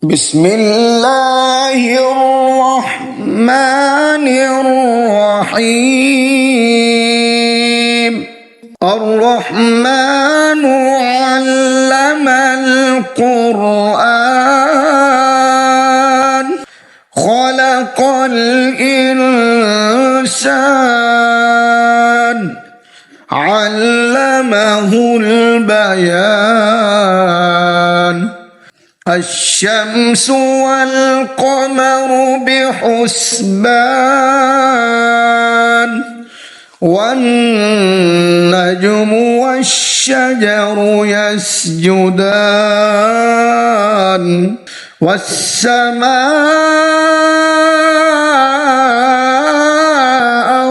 بسم الله الرحمن الرحيم الرحمن علم القرآن خلق الإنسان علمه البيان الشمس والقمر بحسبان والنجم والشجر يسجدان والسماء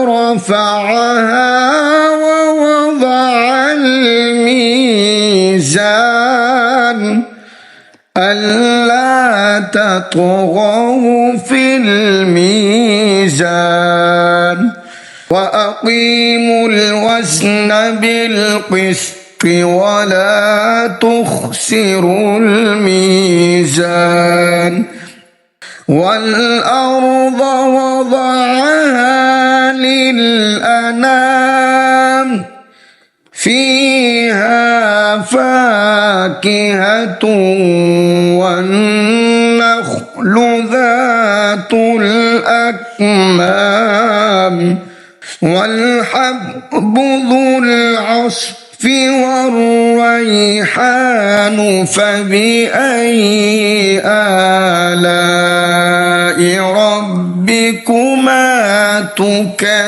رفعها ووضع الميزان ألا تطغوا في الميزان وأقيموا الوزن بالقسط ولا تخسروا الميزان والأرض وضعها للأنام فيها فاكهة والنخل ذات الأكمام والحب ذو العصف والريحان فبأي آلاء ربكما تكذبان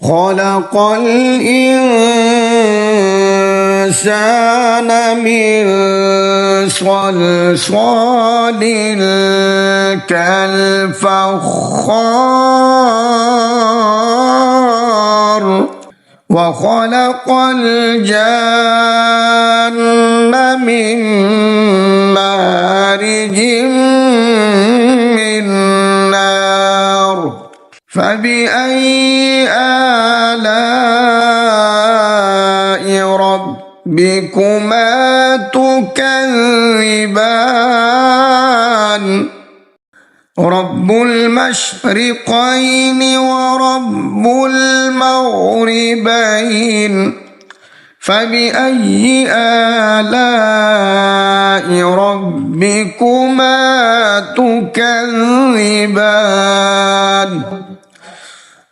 خلق الإنسان من صلصال كالفخار وخلق الجن من مارج من نار فبأي آلاء ربكما تكذبان رب المشرقين ورب المغربين فبأي آلاء ربكما تكذبان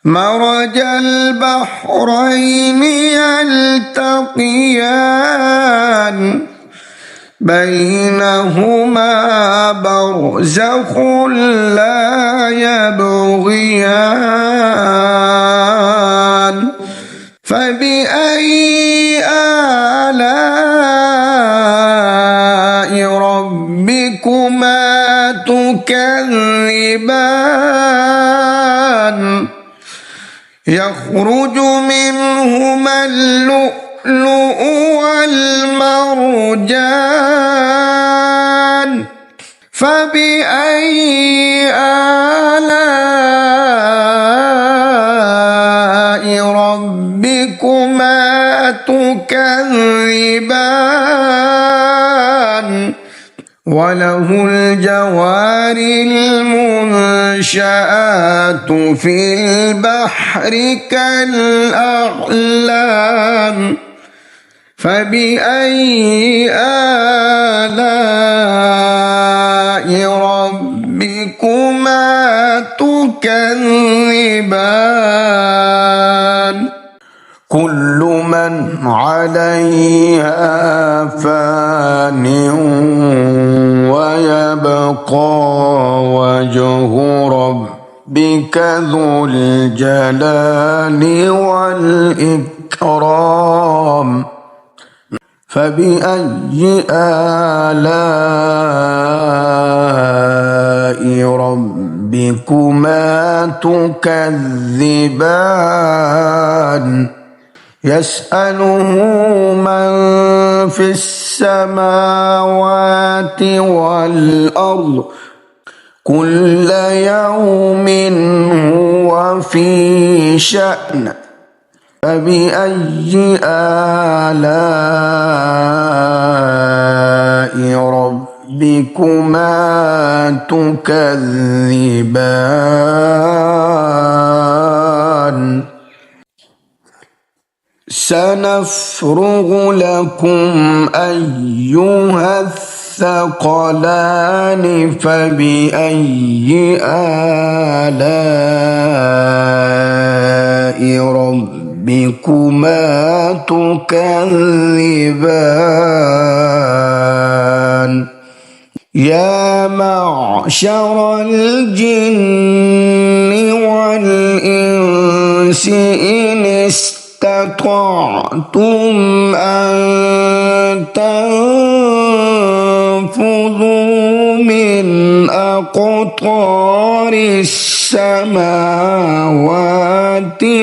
مرج البحرين يلتقيان بينهما برزخ لا يبغيان فبأي آلاء ربكما تكذبان يخرج منهما اللؤلؤ والمرجان فبأي آلاء ربكما تكذبان وله الجوار المنشآت في البحر كالأعلام فبأي آلاء ربكما تكذبان كل من عليها فان ويبقى وجه ربك ذو الجلال والإكرام فبأي آلاء ربكما تكذبان يسأله من في السماوات والأرض كل يوم هو في شأن فبأي آلاء تكذبان سنفرغ لكم أيها الثقلان فبأي آلاء ربكما تكذبان يا معشر الجن والإنس إن استطعتم أن تنفذوا من أقطار السماوات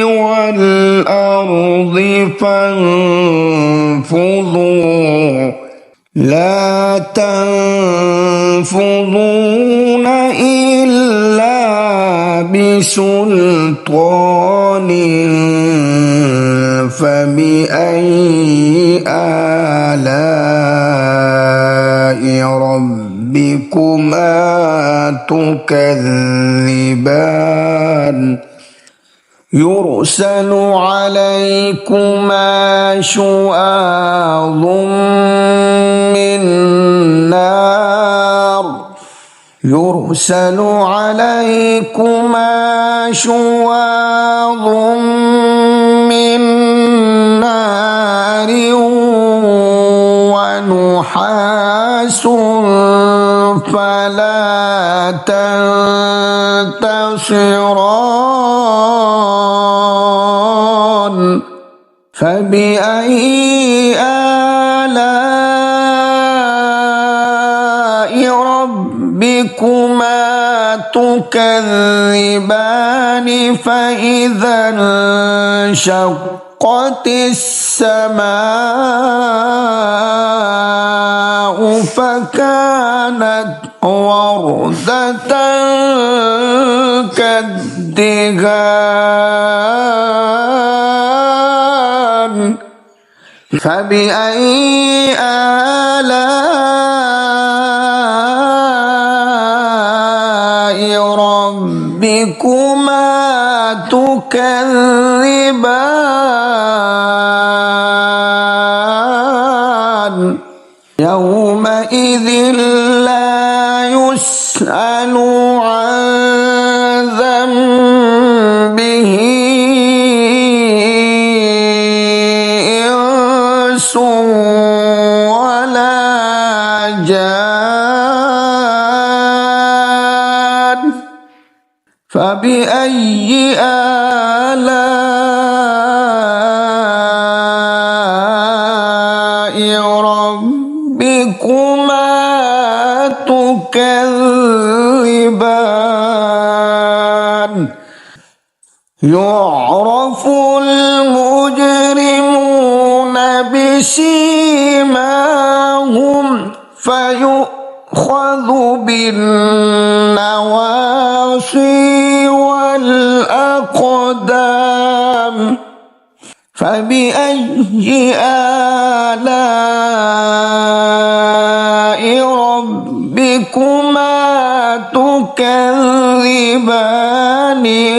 والأرض فانفذوا لا تنفذون إلا بسلطان فبأي آلاء ربكما تكذبان يرسل عليكما شواظ من نار يرسل عليكما شواظ من نار ونحاس فلا تنتصران فبأي آلاء ربكما تكذبان فإذا انشقت السماء فكانت وردة كالدهان فبأي آلاء ربكما تكذبان يومئذ لا يسأل عن ذنبه إنس ولا جان فبأي آلاء ربكما تكذبان يعرف المجرمون بسيماهم فيؤخذ بالنواصي والأقدام فبأي آلاء ربكما تكذبان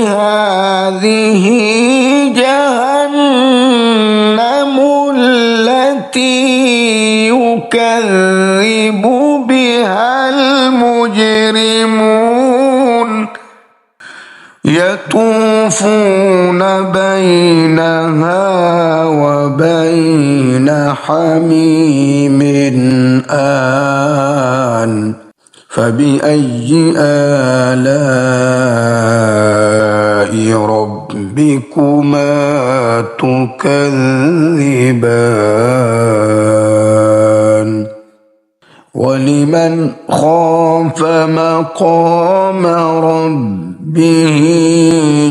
هذه جهنم التي يكذب بها المجرمون يطوفون بينها وبين حميم آن فبأي آلاء ربكما تكذبان ولمن خاف مقام ربه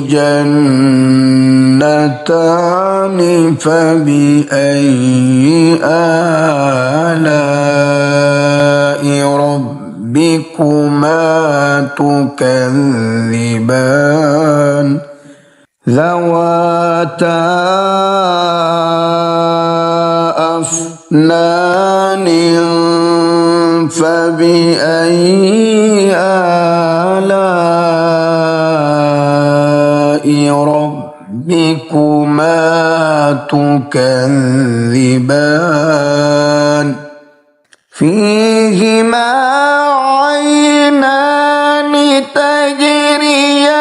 جنتان فبأي آلاء ربكما تكذبان ذواتا أفنان فبأي آلاء ربكما تكذبان فيهما عينان تجريان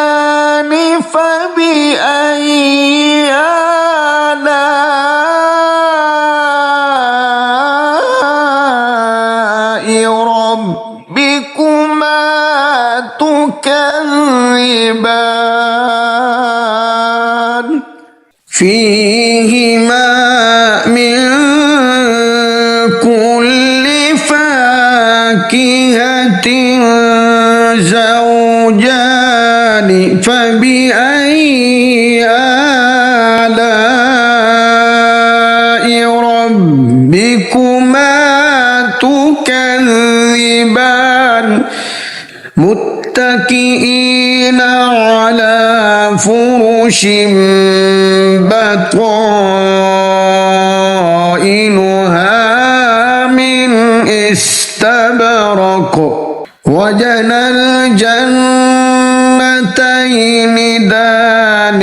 فبأي آلاء ربكما تكذبان فيهما من كل فاكهة زوجان فبأي آلاء ربكما تكذبان متكئين على فرش بطائنها من استبرق وجنى الجنتين دان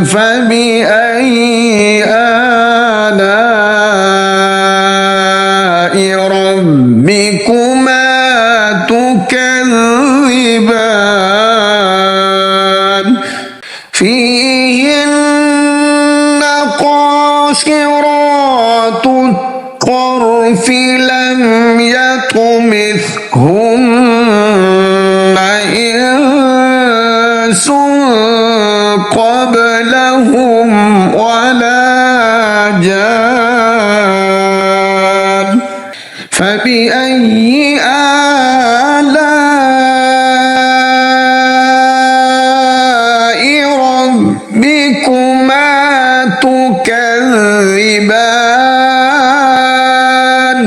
فبأي آلاء ربكما تكذبان فيهن قاصرات الطرف لم يطمثهن إنس قبلهم ولا جان فبأي آلاء ربكما تكذبان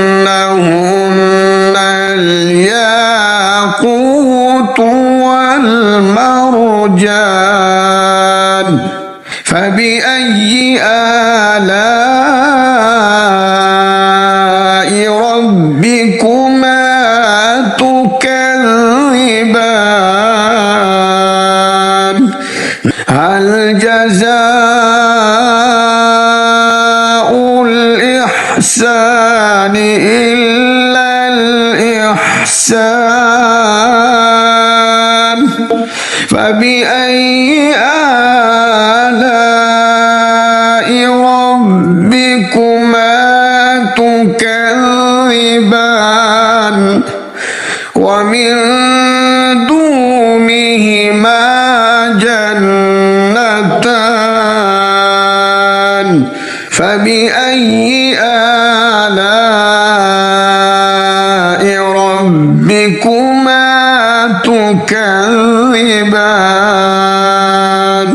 كأنهن الياقوت والمرجان فبأي آلاء ربكما تكذبان هل جزاء الإحسان إلا الإحسان فبأي آلاء ربكما تكذبان ومن دونهما جنتان فبأي آلاء ربكما تكذبان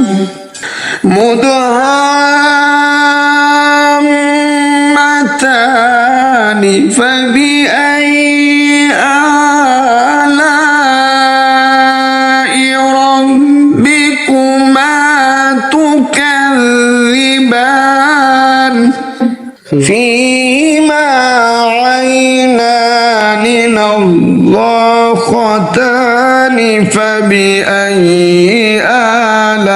مدهامتان فبأي آلاء ربكما تكذبان فيهما عينان نضاختان فبأي آلاء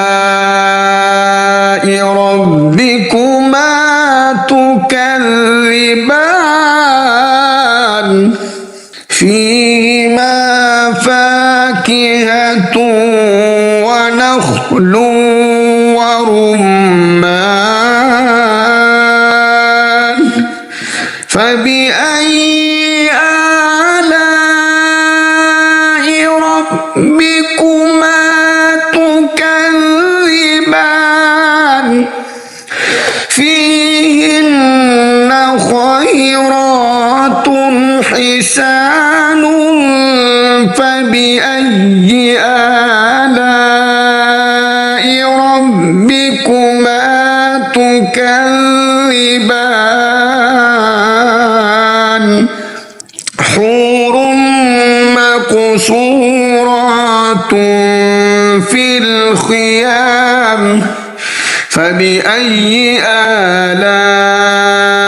ربكما تكذبان فيهما فاكهة ونخل ورمان فبأي آلاء ربكما تكذبان فيهن خيرات حسان فبأي آلاء ربكما تكذبان حور مقصورات في الخيام فبأي آلاء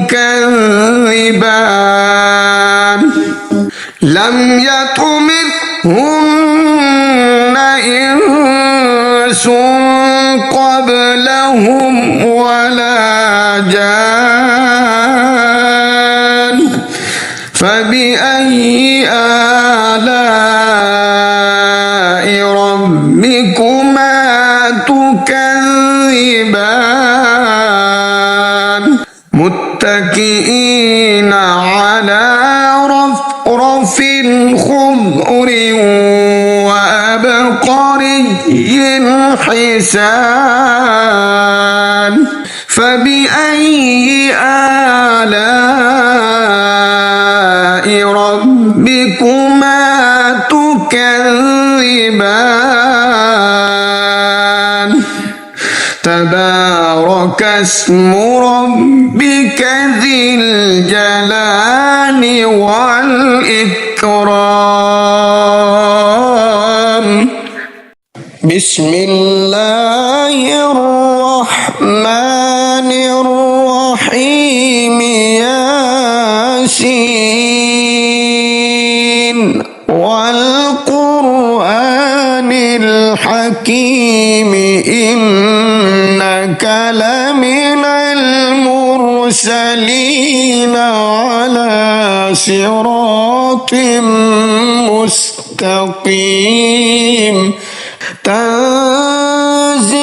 تكذبان لم يطمثهن إنس قبلهم ولا جان فبأي آلاء ربكما تكذبان متكئين على رفرف خضر وأبقري حسان فبأي آلاء ربكما تكذبان تبارك اسم ربك ذي الجلال والإكرام بسم الله الرحمن الرحيم ياسين والقرآن الحكيم إنك لمن المرسلين على صراط مستقيم تنزيل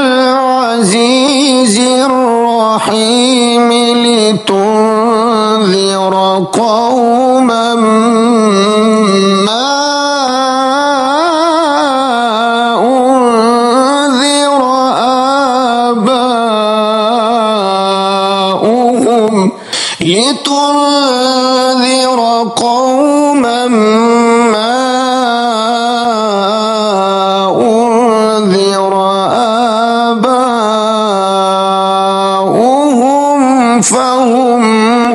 العزيز الرحيم لتنذر قوما ما أنذر آباؤهم لتنذر قوما ما أنذر آباؤهم فهم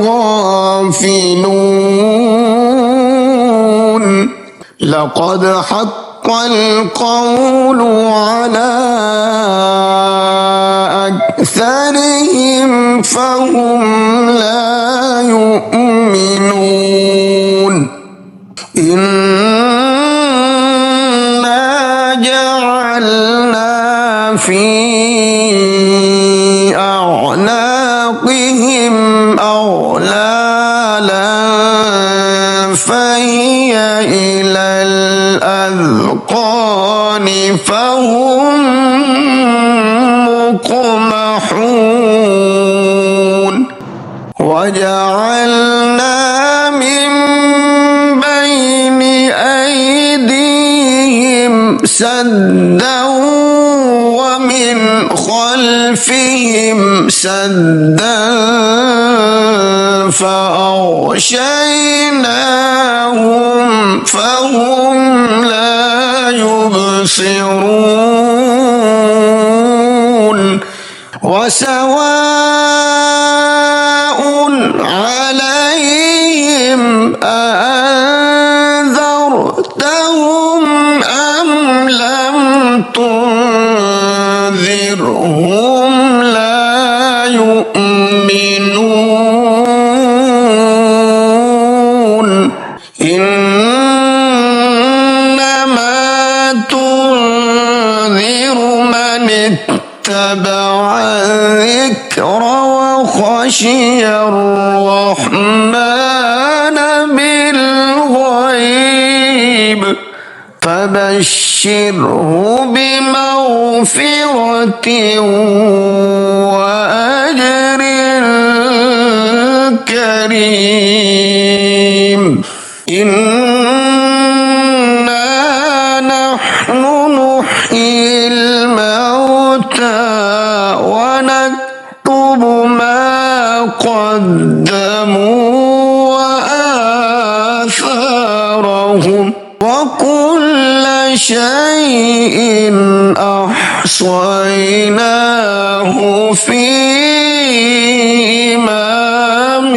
غافلون لقد حق القول على أكثرهم فهم لا يؤمنون إنا جعلنا في أعناقهم أغلالا فهي إلى الأذقان فهم مقمحون وجعلنا من بين أيديهم سدا ومن خلفهم سدا فأغشيناهم فهم لا يبصرون وسواء عليهم أأنذرتهم أم لم تنذرهم لا يؤمنون إنما تنذر من اتبع الذكر وخشي الرحمن بالغيب فبشره بمغفرة وأجر كريم إنا نحن نحيي الموتى ونكتب ما قدموا وآثارهم وكل شيء أحصيناه في إمام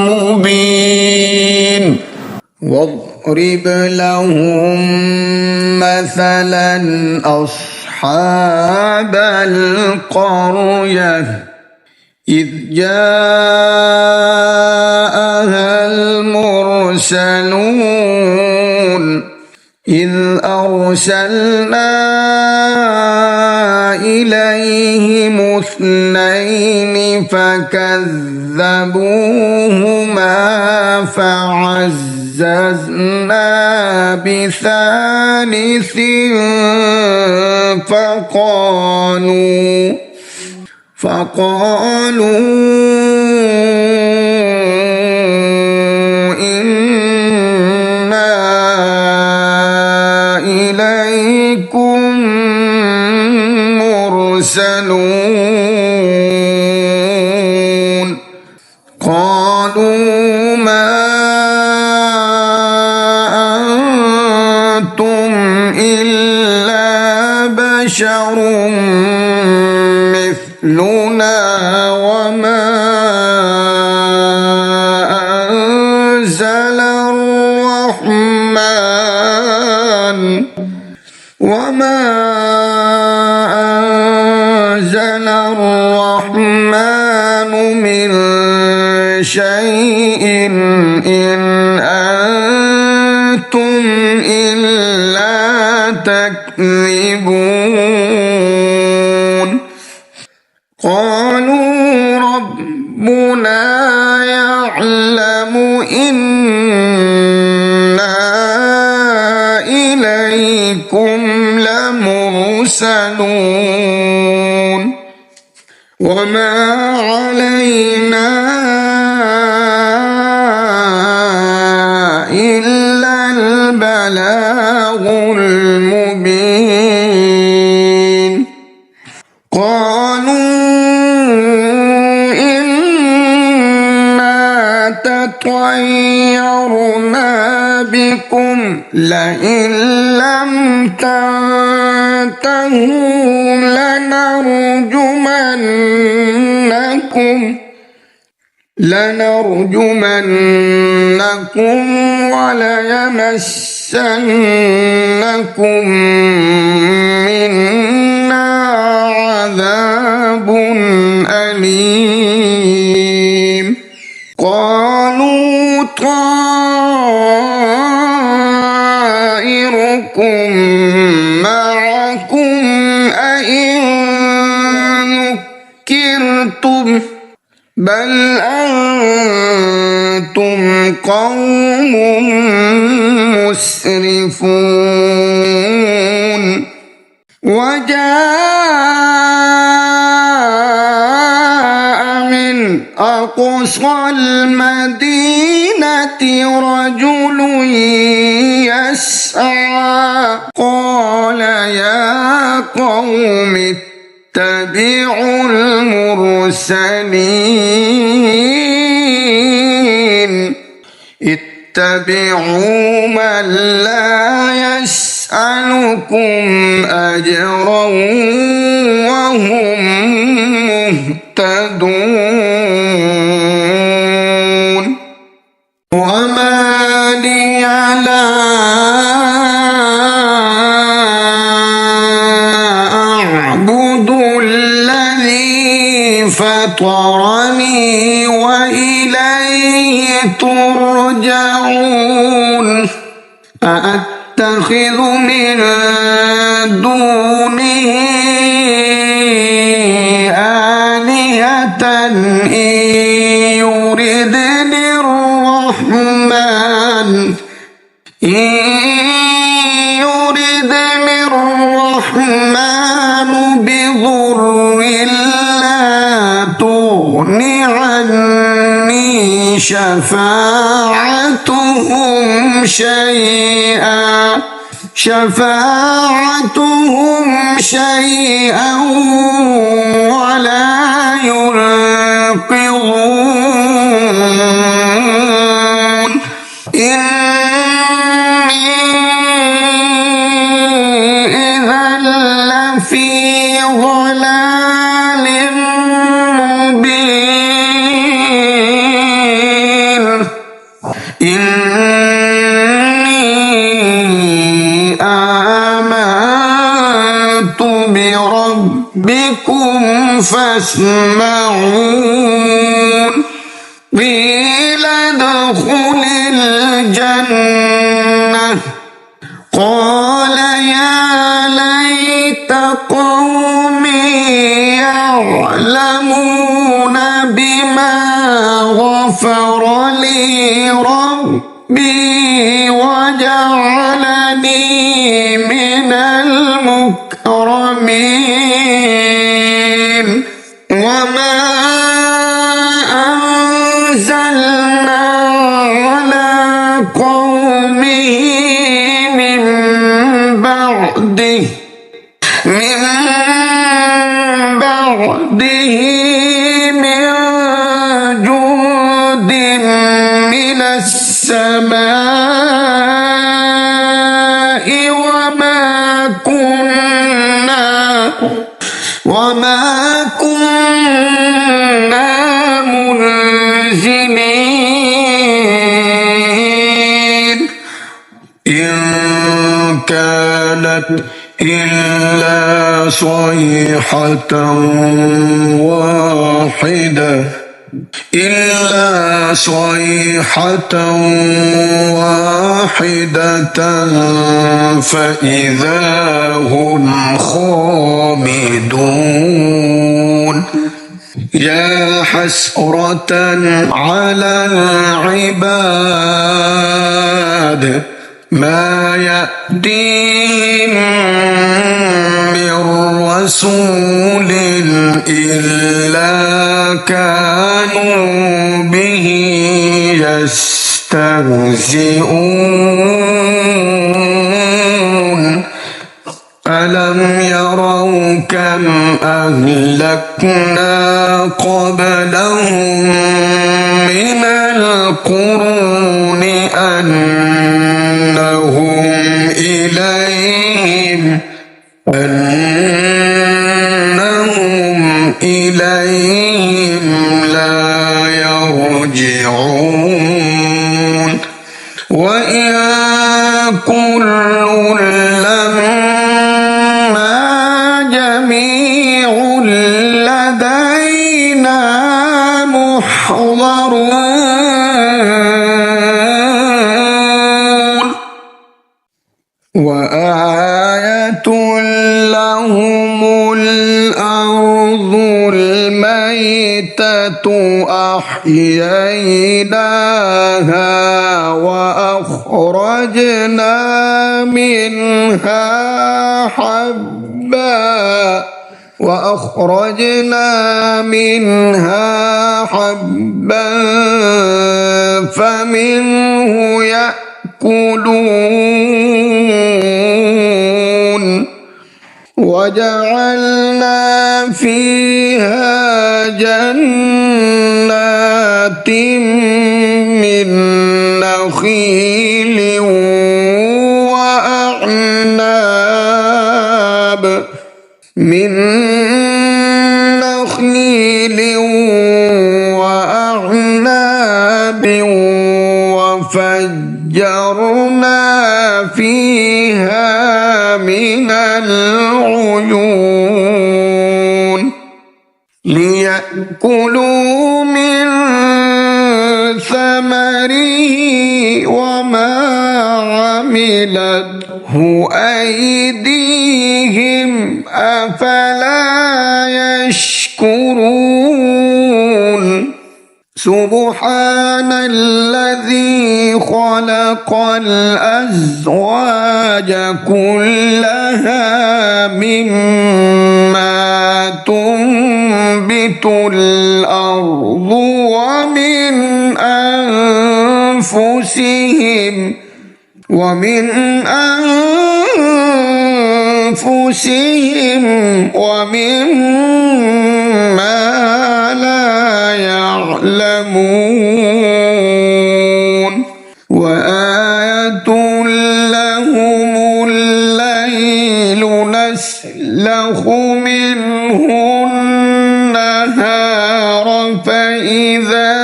مبين واضرب لهم مثلا أصحاب القرية إذ جاءها المرسلون إذ أرسلنا إليهم اثنين فكذبوهما فعززنا بثالث فقالوا إنا إليكم مرسلون قالوا ما أنتم إلا بشر مثلنا وما أنزل الرحمن من شيء إن أنتم إلا تكذبون قالوا ربنا يعلم إنا إليكم لمرسلون وما علينا إلا البلاغ المبين قالوا إنا تطيرنا بكم لئن لم تنتهوا لنرجمنكم وليمسنكم منا عذاب أليم قالوا طائركم معكم أئن ذكرتم بل أنتم قوم مسرفون وجاء من أقصى المدينة رجل يسعى قال يا قوم اتبعوا المرسلين اتبعوا من لا يسألكم أجرا وهم مهتدون وما لي لا أعبد الذي فطرني وإليه ترجعون أأتخذ من دونه آلهة إن يردني الرحمن بضر لا تغن عني شفاعتهم شيئا ولا ينقذون إني إذا لفي ضلال مبين إني آمنت بربكم فاسمعون قيل ادخل الجنة قال يا ليت قومي يعلمون بما غفر لي ربي وجعلني من المكرمين وما أنزلنا على قومه من بعده من جود من السماء وما كنا منزلين إن كانت إلا صيحة واحدة فإذا هم خامدون يا حسرة على العباد ما يأتيهم من رسول إلا كانوا به يستهزئون ألم يروا كم أهلكنا قبلهم من القرون أنهم إليهم لا يرجعون وإن كل لما جميع لدينا محضرون وآية لهم الأرض الميتة أحييناها وأخرجنا منها حبا فمنه يأكلون وجعلنا فيها جنات من نخيل وأعناب وفجرنا فيها من العيون ليأكلوا من ثمره وما عملته أيديهم أفلا يشكرون سبحان الذي خلق الأزواج كلها مما تنبت الأرض ومن أنفسهم ومما لا يعلمون وآية لهم الليل نسلخ منه النهار فإذا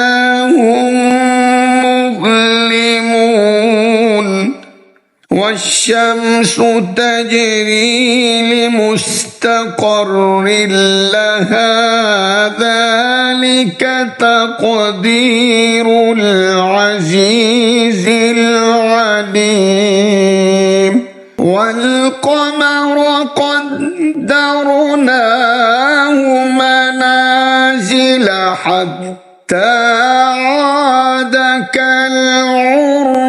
هم مظلمون الشمس تجري لمستقر لها ذلك تقدير العزيز العليم والقمر قدرناه منازل حتى عاد كالعرجون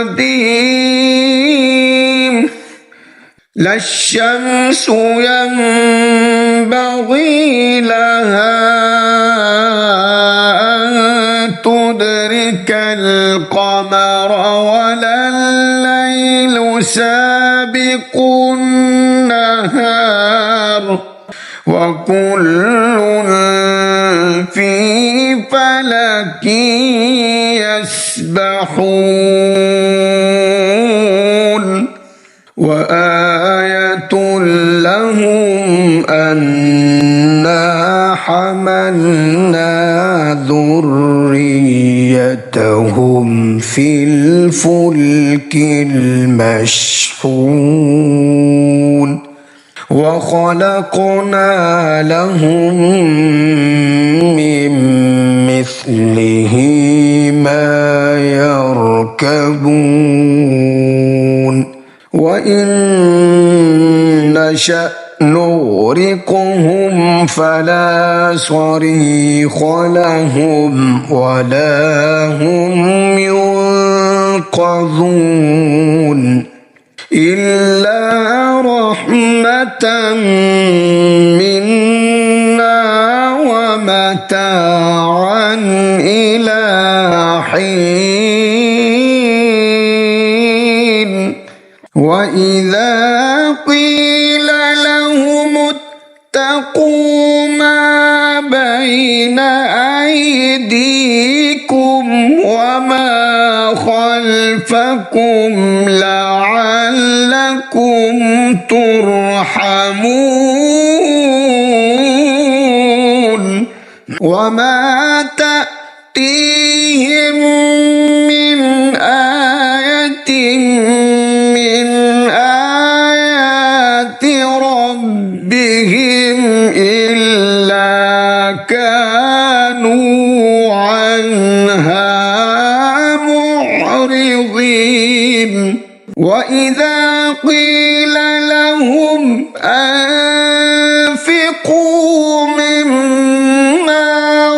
القديم لا الشمس ينبغي لها أن تدرك القمر ولا الليل سابق النهار وكل في فلك يسبحون وآية لهم أنا حملنا ذريتهم في الفلك المشحون وخلقنا لهم من مثله ما يركبون وإن نشأ نغرقهم فلا صريخ لهم ولا هم ينقذون إلا رحمة منا ومتاعا إلى حين وإذا قيل لهم اتقوا ما بين أيديكم وما خلفكم لعلكم ترحمون وما تأتيهم من آية من آيات ربهم إلا كانوا عنها معرضين وإذا قيل لهم أنفقوا مما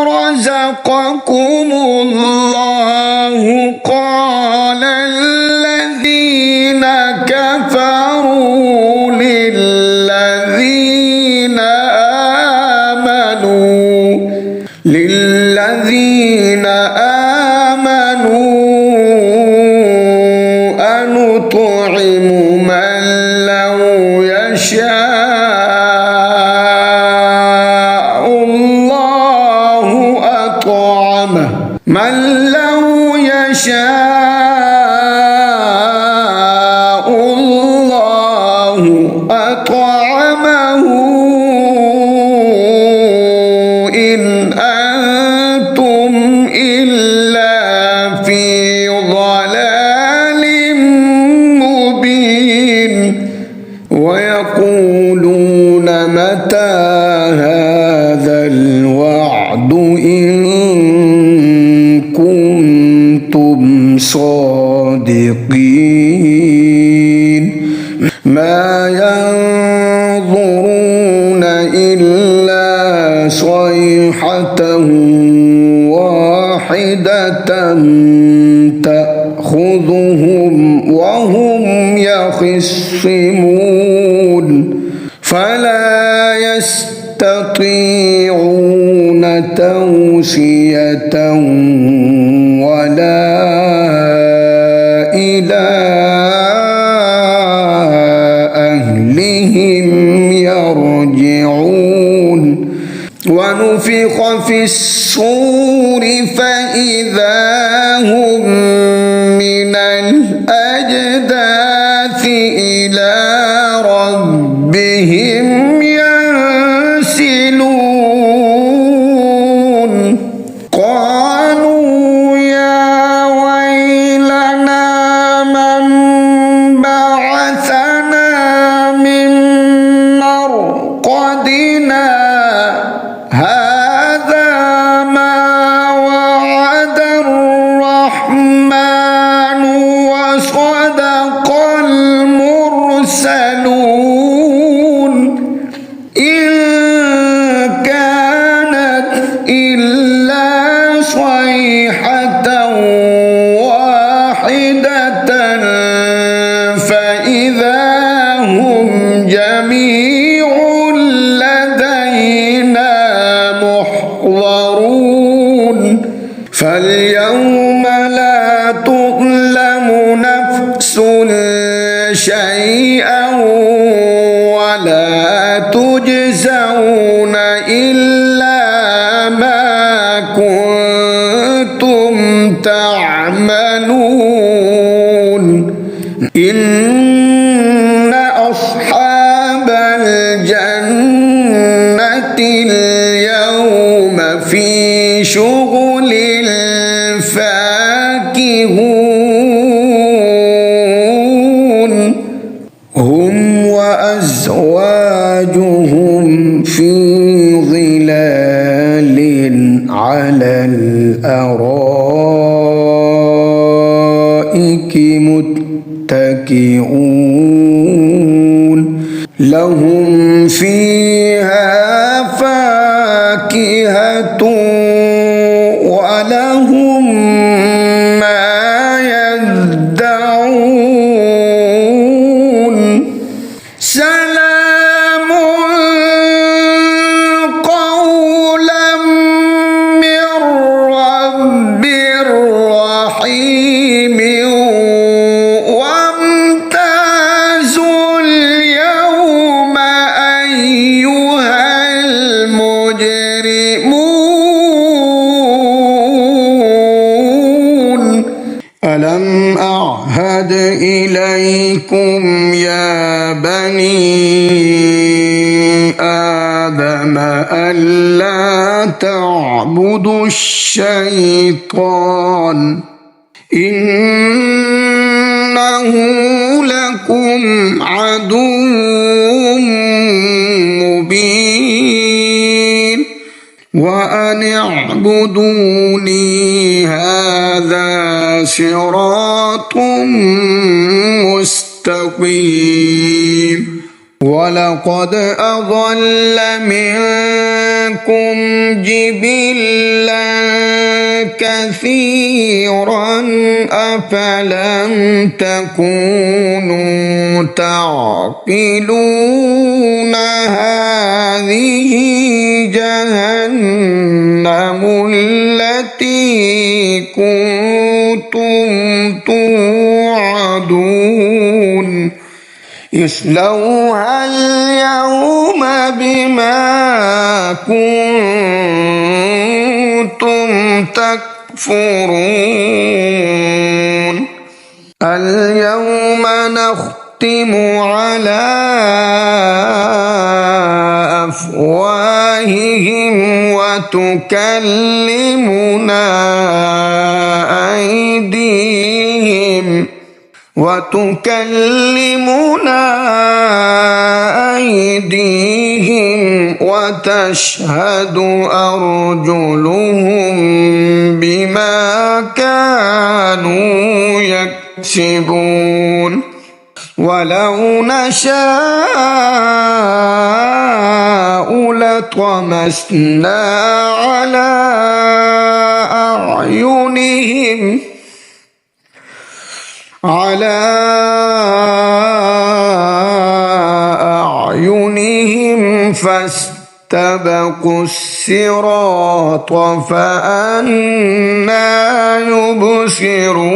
رزقكم الله قال الذين كفروا للذين آمنوا أنطعم من لو يشاء الله أطعمه من لو يشاء الله أطعمه إن أنتم إلا في ضلال مبين ويقولون متى هذا الوعد إن كنتم صادقين ما ينظرون إلا صيحة واحدة تأخذهم وهم يخصمون فلا يستطيعون توصية ولا إلى أهلهم يرجعون ونفخ في الصور فإذا هم من الأجداث إلى ربهم ينسلون قالوا يا ويلنا يرسلون إن كانت إلا صيحة واحدة فإذا هم جميع لدينا محضرون فاليوم لا تظلم نفس شيئا ولا تجزون إلا ما كنتم تعملون إن أصحاب الجنة اليوم في شغل فاكهون هم وأزواجهم في ظلال على الأرائك متكئون لهم فيها فاكهة ولهم ما يدعون سلام قولا من رب رحيم وامتازوا اليوم أيها المجرمون ألم أعهد إليكم يا بني آدم ألا تعبدوا الشيطان إنه لكم عدو مبين وأن اعبدوني هذا صراط مستقيم ولقد أضل منكم جبلا كثيرا أفلم تكونوا تعقلون هذه جهنم التي كنتم توعدون اصلوها اليوم بما كنتم تكفرون اليوم نختم على أفواههم وتكلمنا أيديهم وتشهد أرجلهم بما كانوا يكسبون ولو نشاء لطمسنا على أعينهم فاستبقوا الصراط فأنى يبصرون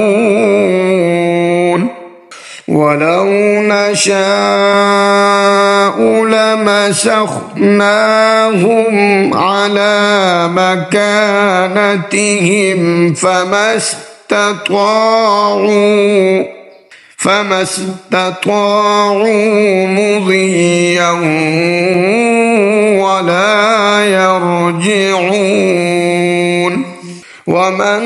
ولو نشاء لمسخناهم على مكانتهم فما استطاعوا مضيا ولا يرجعون ومن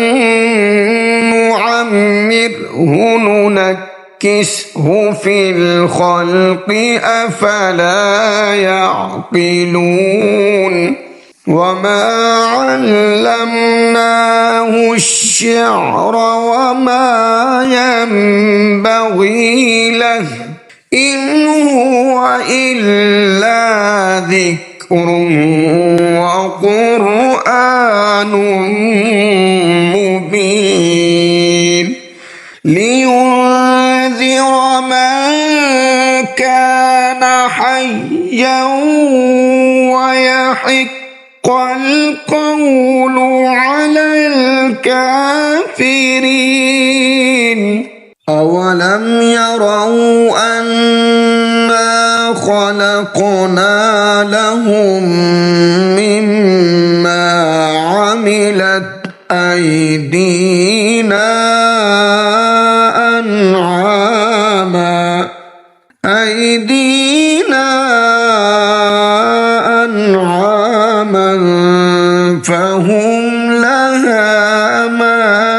نعمره ننكسه في الخلق أفلا يعقلون وما علمناه الشعر وما ينبغي له إن هو إلا ذكر وقرآن مبين لينذر من كان حيا ويحق القول على الكافرين أولم يروا أنا خلقنا لهم مما عملت أيدينا أنعاما فهم لها مالكون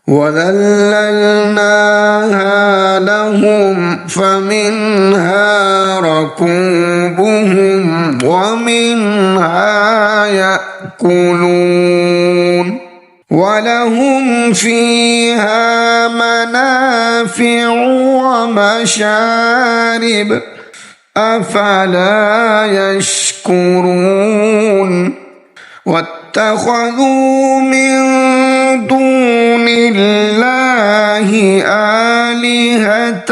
وذللناها لهم فمنها ركوبهم ومنها يأكلون ولهم فيها منافع ومشارب أفلا يشكرون واتخذوا من دون الله آلهة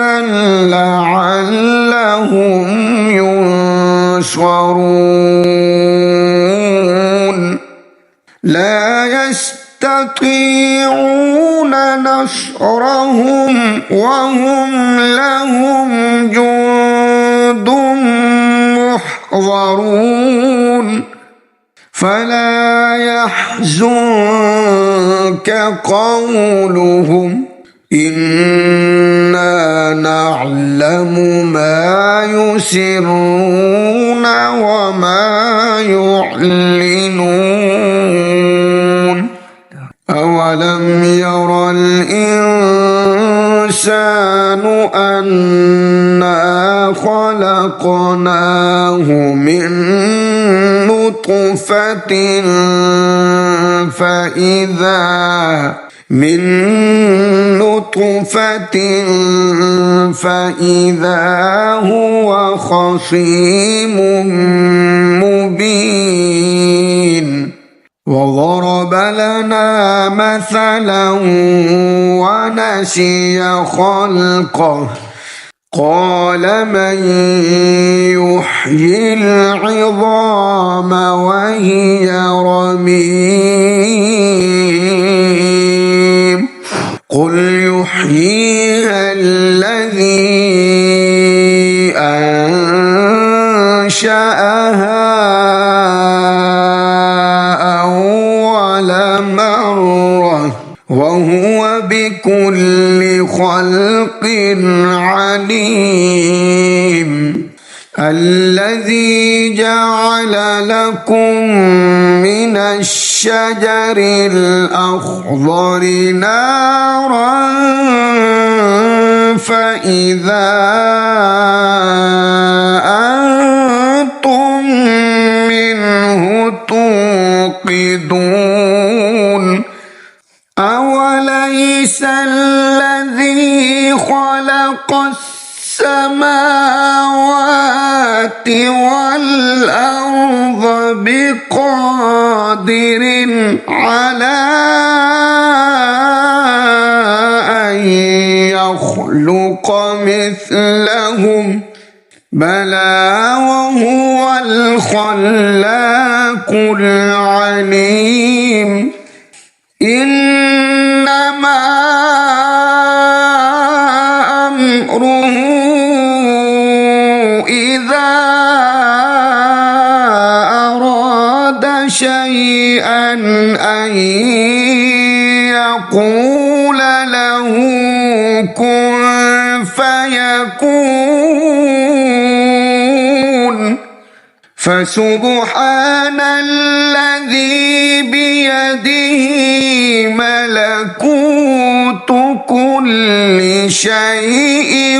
لعلهم ينصرون لا يستطيعون نصرهم وهم لهم جند محضرون فلا يحزنك قولهم إنا نعلم ما يسرون وما يعلنون أولم ير الإنسان أنا خلقناه من نطفة فإذا هو خصيم مبين وضرب لنا مثلا ونسي خلقه قال من يحيي العظام وهي رميم قل يحييها الذي أنشأها أول مرة وهو بكل خلق عليم الذي جعل لكم من الشجر الأخضر نارا فإذا أنتم منه توقدون أوليس الذي خلق السماوات والأرض بقادر على أن يخلق مثلهم بلى وهو الخلاق العليم إنما أمره إذا أراد شيئا أن يقول له كن فيكون فسبحان الذي بيده ملكوت كل شيء